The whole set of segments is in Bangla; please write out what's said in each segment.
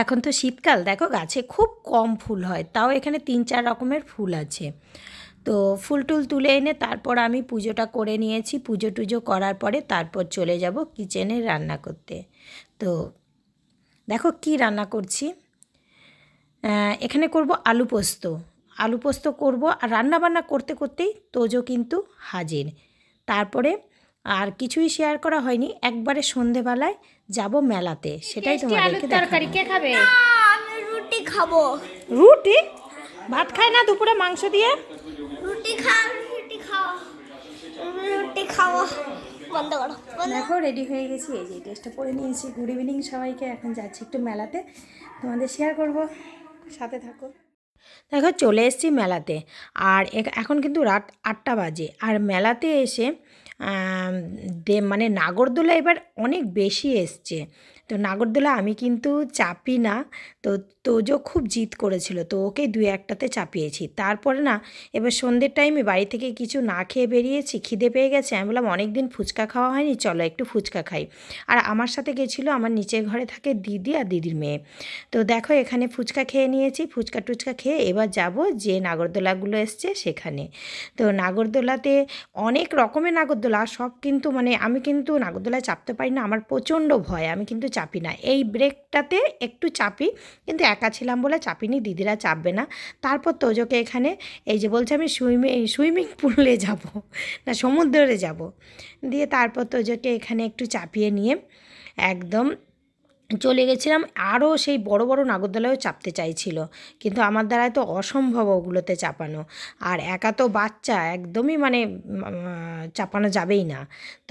এখন তো শীতকাল, দেখো গাছে খুব কম ফুল হয়, তাও এখানে 3-4 রকমের ফুল আছে। তো ফুল টুল তুলে এনে তারপর আমি পুজোটা করে নিয়েছি। পুজো টুজো করার পরে তারপর চলে যাব কিচেনে রান্না করতে। তো দেখো কি রান্না করছি। এখানে করব আলু পোস্ত। আলু পোস্ত করব, আর রান্নাবান্না করতে করতেই তোজো কিন্তু হাজির। তারপরে আর কিছুই শেয়ার করা হয়নি, একবারে সন্ধেবেলায় যাব মেলাতে, সেটাই তোমাদেরকে তরকারি দেখাবো। কে খাবে? আমি রুটি খাবো। রুটি? ভাত খায় না দুপুরে মাংস দিয়ে? রুটি খাও, রুটি খাও, রুটি খাওয়া বন্ধ করো। দেখো রেডি হয়ে গেছি, এই যে ড্রেসটা পরে নিয়েছি। গুড ইভিনিং সবাইকে। এখন যাচ্ছি একটু মেলাতে, তোমাদের শেয়ার করব, সাথে থাকো। দেখো চলে এসেছি মেলাতে, আর এখন কিন্তু রাত 8টা বাজে। আর মেলাতে এসে মানে নাগরদোলা এবার অনেক বেশি এসছে। তো নাগরদোলা আমি কিন্তু চাপি না, তো তোজো খুব জিদ করেছিল, তো ওকে 2-1টাতে চাপিয়েছি। তারপরে না এবার সন্ধ্যের টাইমে বাড়ি থেকে কিছু না খেয়ে বেরিয়েছি, খিদে পেয়ে গেছে। আমি বললাম অনেক দিন ফুচকা খাওয়া হয়নি, চলো একটু ফুচকা খাই। আর আমার সাথে গেছিলো আমার নিচের ঘরে থাকে দিদি আর দিদির মেয়ে। তো দেখো এখানে ফুচকা খেয়ে নিয়েছি, ফুচকা টুচকা খেয়ে এবার যাব যে নাগরদোলাগুলো এসছে সেখানে। তো নাগরদোলাতে অনেক রকমের নাগরদোলা, সব কিন্তু মানে আমি কিন্তু নাগরদোলায় চাপতে পারি না, আমার প্রচণ্ড ভয়, আমি কিন্তু চাপি না। এই ব্রেকটাতে একটু চাপি, কিন্তু একা ছিলাম বলে চাপিনি, দিদিরা চাপবে না। তারপর তোজোকে এখানে এই যে বলছে আমি সুইমিং পুলে যাব না সমুদ্রে যাব, দিয়ে তারপর তোজোকে এখানে একটু চাপিয়ে নিয়ে একদম চলে গেছিলাম। আরও সেই বড় বড় নাগরদোলায়ও চাপতে চাইছিল, কিন্তু আমার দ্বারায় তো অসম্ভব ওগুলোতে চাপানো। আর একা তো বাচ্চা, একদমই মানে চাপানো যাবেই না।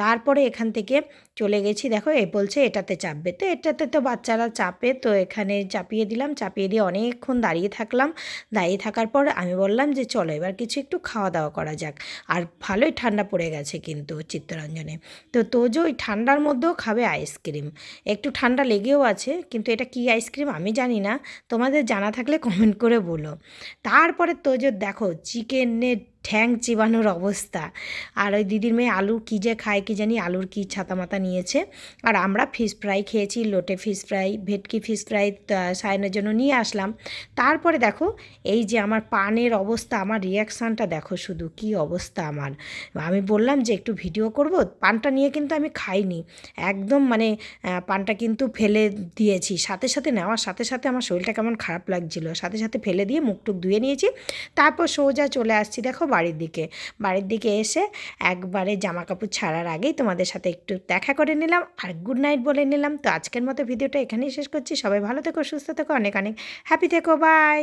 তারপরে এখান থেকে চলে গেছি, দেখো এ বলছে এটাতে চাপবে, তো এটাতে তো বাচ্চারা চাপে, তো এখানে চাপিয়ে দিলাম। চাপিয়ে দিয়ে অনেকক্ষণ দাঁড়িয়ে থাকলাম। দাঁড়িয়ে থাকার পর আমি বললাম যে চলো এবার কিছু একটু খাওয়া দাওয়া করা যাক। আর ভালোই ঠান্ডা পড়ে গেছে কিন্তু চিত্তরঞ্জনে। তো তোজো ওই ঠান্ডার মধ্যেও খাবে আইসক্রিম। একটু ঠান্ডা লেগেও আছে, কিন্তু এটা কী আইসক্রিম আমি জানি না, তোমাদের জানা থাকলে কমেন্ট করে বলো। তারপরে তোজো দেখো চিকেনের ঠ্যাং চিবানোর অবস্থা। আর ওই দিদির মেয়ে আলু কী যে খায় কি জানি, আলুর কী ছাতা মাতা নিয়েছে। আর আমরা ফিশ ফ্রাই খেয়েছি, লোটে ফিশ ফ্রাই, ভেটকি ফিশ ফ্রাই সায়নের জন্য নিয়ে আসলাম। তারপরে দেখো এই যে আমার পানের অবস্থা, আমার রিয়াকশানটা দেখো শুধু কী অবস্থা আমার। আমি বললাম যে একটু ভিডিও করব, পানটা নিয়ে কিন্তু আমি খাইনি একদম, মানে পানটা কিন্তু ফেলে দিয়েছি সাথে সাথে, নেওয়ার সাথে সাথে আমার শরীরটা কেমন খারাপ লাগছিলো, সাথে সাথে ফেলে দিয়ে মুখ টুক ধুয়ে নিয়েছি। তারপর সোজা চলে আসছি দেখো বাড়ির দিকে এসে একবারে জামা কাপড় ছাড়ার আগেই তোমাদের সাথে একটু দেখা করে নিলাম আর গুড নাইট বলে নিলাম। তো আজকের মতো ভিডিওটা এখানেই শেষ করছি। সবাই ভালো থেকো, সুস্থ থেকো, অনেক অনেক হ্যাপি থেকো, বাই।